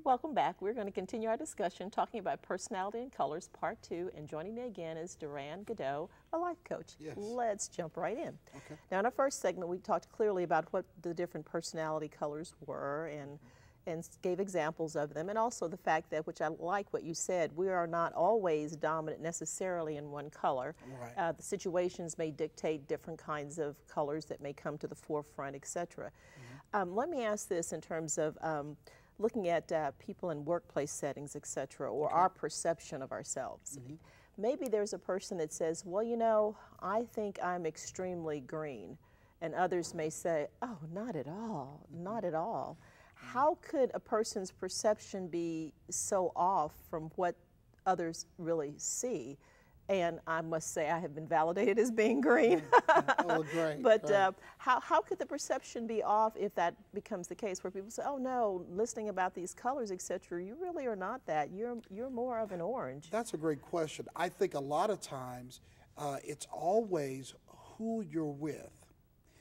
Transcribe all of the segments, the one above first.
Welcome back. We're going to continue our discussion talking about personality and colors, part 2. And joining me again is Dahran Goudeau, a life coach. Yes. Let's jump right in. Okay. Now, in our first segment, we talked clearly about what the different personality colors were and gave examples of them, and also the fact that, which I like what you said, we are not always dominant necessarily in one color. Right. The situations may dictate different kinds of colors that may come to the forefront, etc. Let me ask this in terms of looking at people in workplace settings, etc., or our perception of ourselves. Maybe there's a person that says, well, you know, I think I'm extremely green, and others may say, oh, not at all, not at all. How could a person's perception be so off from what others really see? And I must say I have been validated as being green. Oh, great. But great. How could the perception be off if that becomes the case, where people say, oh no, listening about these colors, etc., you really are not that. You're more of an orange. That's a great question. I think a lot of times it's always who you're with.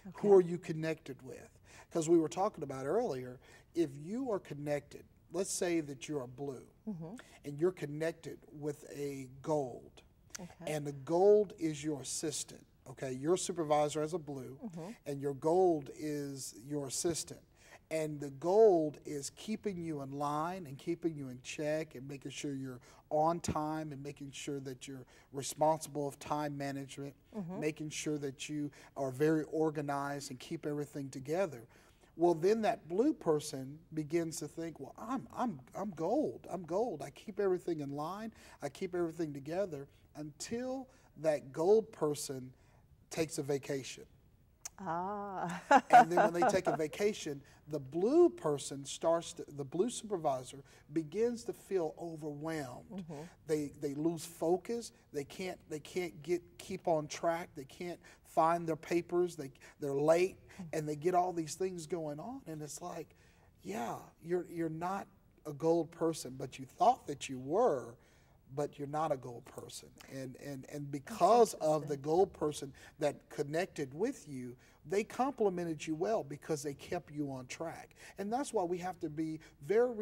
Okay. Who are you connected with? Because we were talking about earlier, if you are connected, let's say that you're a blue, and you're connected with a gold, and the gold is your assistant, okay? Your supervisor is a blue, and your gold is your assistant. And the gold is keeping you in line and keeping you in check and making sure you're on time and making sure that you're responsible of time management, making sure that you are very organized and keep everything together. Well, then that blue person begins to think, well, I'm gold. I'm gold. I keep everything in line. I keep everything together until that gold person takes a vacation. Ah. And then when they take a vacation, the blue person the blue supervisor begins to feel overwhelmed. They lose focus. They can't keep on track. They can't find their papers. They're late, and they get all these things going on. And it's like, yeah, you're not a gold person, but you thought that you were. But you're not a gold person. And because of the gold person that connected with you, they complimented you well because they kept you on track. And that's why we have to be very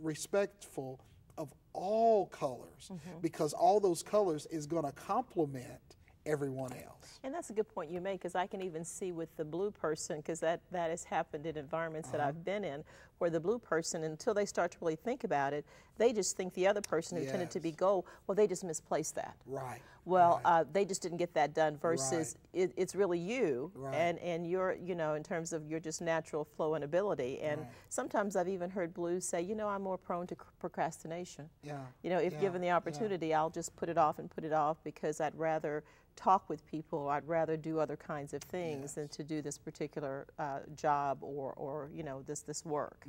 respectful of all colors, because all those colors is going to complement everyone else. And that's a good point you make, because I can even see with the blue person, because that has happened in environments that I've been in, where the blue person, until they start to really think about it, they just think the other person who tended to be gold, well, they just misplaced that. Right. Well, right. They just didn't get that done, versus it's really you, and you're, you know, in terms of your just natural flow and ability. And sometimes I've even heard blues say, you know, I'm more prone to procrastination. Yeah. You know, if given the opportunity, I'll just put it off and put it off, because I'd rather talk with people, or I'd rather do other kinds of things than to do this particular job or you know, this work.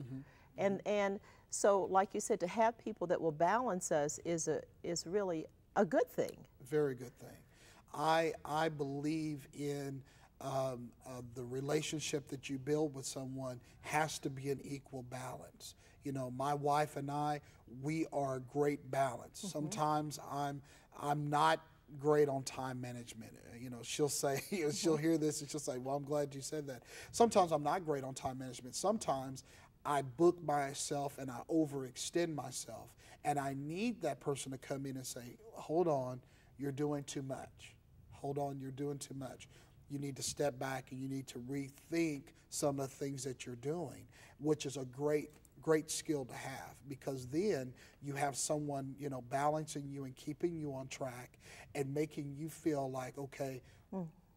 And so, like you said, to have people that will balance us is really a good thing. Very good thing. I believe in the relationship that you build with someone has to be an equal balance. You know, my wife and I, we are a great balance. Sometimes I'm not great on time management. You know, she'll say, she'll hear this and she'll say, well, I'm glad you said that. Sometimes I'm not great on time management. Sometimes I book myself and I overextend myself, and I need that person to come in and say, hold on, you're doing too much. Hold on, you're doing too much. You need to step back and you need to rethink some of the things that you're doing, which is a great skill to have, because then you have someone, you know, balancing you and keeping you on track and making you feel like, okay,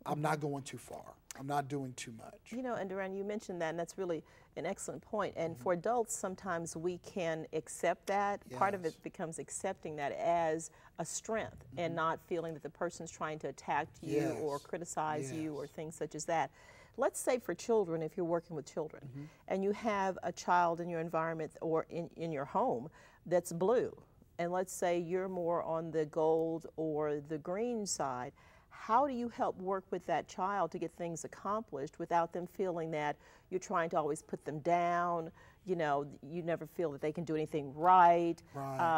I'm not going too far. I'm not doing too much. You know, and Dahran, you mentioned that, and that's really an excellent point. And for adults, sometimes we can accept that. Part of it becomes accepting that as a strength and not feeling that the person's trying to attack you or criticize you or things such as that. Let's say for children, if you're working with children, and you have a child in your environment or in your home that's blue, and let's say you're more on the gold or the green side, how do you help work with that child to get things accomplished without them feeling that you're trying to always put them down, you know, you never feel that they can do anything right,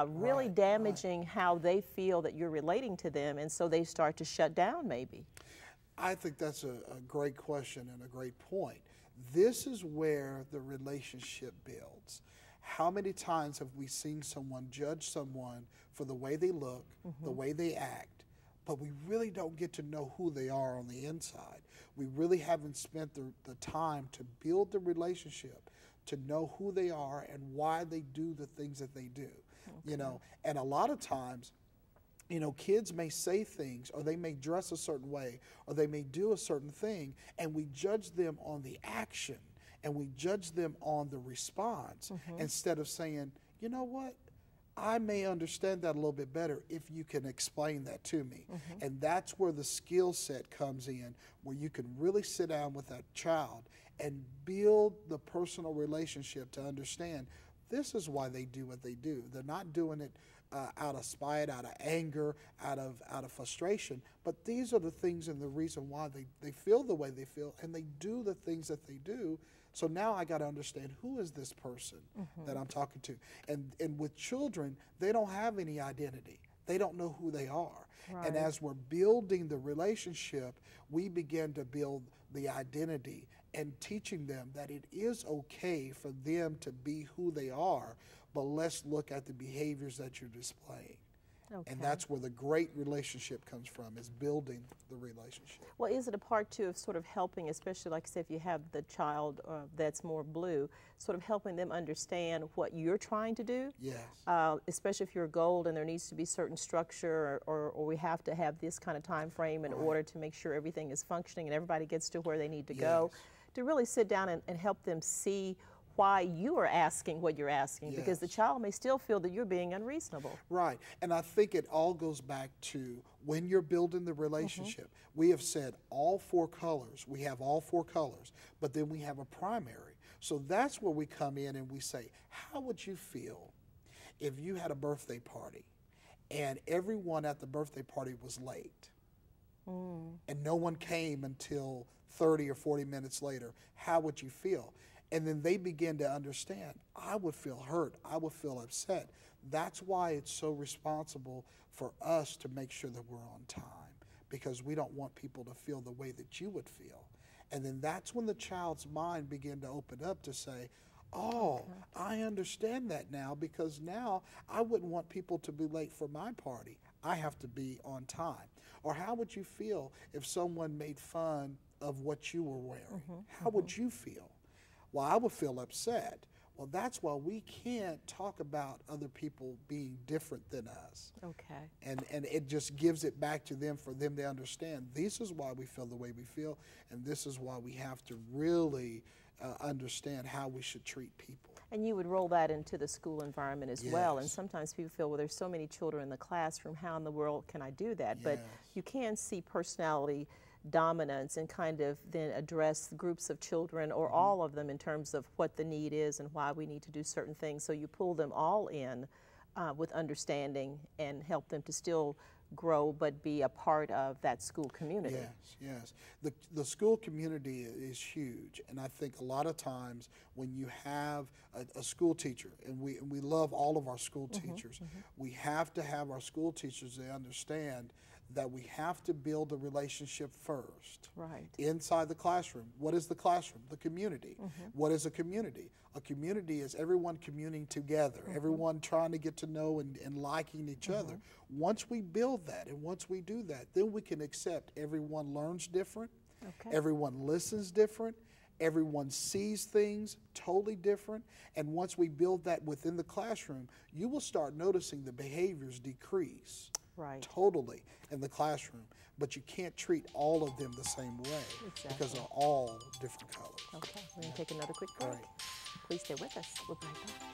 really damaging how they feel that you're relating to them, and so they start to shut down maybe? I think that's a great question and a great point. This is where the relationship builds. How many times have we seen someone judge someone for the way they look, the way they act, but we really don't get to know who they are on the inside. We really haven't spent the time to build the relationship, to know who they are and why they do the things that they do. You know, and a lot of times, you know, kids may say things, or they may dress a certain way, or they may do a certain thing, and we judge them on the action, and we judge them on the response, instead of saying, you know what, I may understand that a little bit better if you can explain that to me. And that's where the skill set comes in, where you can really sit down with that child and build the personal relationship to understand this is why they do what they do. They're not doing it out of spite, out of anger, out of frustration, but these are the things and the reason why they feel the way they feel, and they do the things that they do. So now I got to understand, who is this person that I'm talking to? And with children, they don't have any identity. They don't know who they are. Right. And as we're building the relationship, we begin to build the identity and teaching them that it is okay for them to be who they are, but let's look at the behaviors that you're displaying. Okay. And that's where the great relationship comes from, is building the relationship. Well, is it a part, too, of sort of helping, especially like I said, if you have the child that's more blue, sort of helping them understand what you're trying to do? Yes. Especially if you're gold and there needs to be certain structure, or we have to have this kind of time frame in order to make sure everything is functioning and everybody gets to where they need to go. To really sit down and help them see why you are asking what you're asking, because the child may still feel that you're being unreasonable. Right, and I think it all goes back to when you're building the relationship. We have said all 4 colors, we have all 4 colors, but then we have a primary. So that's where we come in and we say, how would you feel if you had a birthday party and everyone at the birthday party was late and no one came until 30 or 40 minutes later? How would you feel? And then they begin to understand, I would feel hurt, I would feel upset. That's why it's so responsible for us to make sure that we're on time, because we don't want people to feel the way that you would feel. And then that's when the child's mind begin to open up to say, oh, I understand that now, because now I wouldn't want people to be late for my party. I have to be on time. Or how would you feel if someone made fun of what you were wearing? How would you feel? Well, I would feel upset. Well, that's why we can't talk about other people being different than us. Okay. And it just gives it back to them, for them to understand this is why we feel the way we feel, and this is why we have to really understand how we should treat people. And you would roll that into the school environment as well. And sometimes people feel, well, there's so many children in the classroom, how in the world can I do that? But you can see personality dominance and kind of then address groups of children, or all of them, in terms of what the need is and why we need to do certain things. So you pull them all in with understanding and help them to still grow but be a part of that school community. Yes, yes. The school community is huge, and I think a lot of times when you have a school teacher, and we love all of our school teachers, we have to have our school teachers, they understand that we have to build a relationship first. Right. Inside the classroom. What is the classroom? The community. What is a community? A community is everyone communing together, everyone trying to get to know and liking each other. Once we build that, and once we do that, then we can accept everyone learns different, everyone listens different, everyone sees things totally different, and once we build that within the classroom, you will start noticing the behaviors decrease. Right. Totally in the classroom, but you can't treat all of them the same way because they're all different colors. Okay, we're going to take another quick break. Please stay with us. We'll be right back.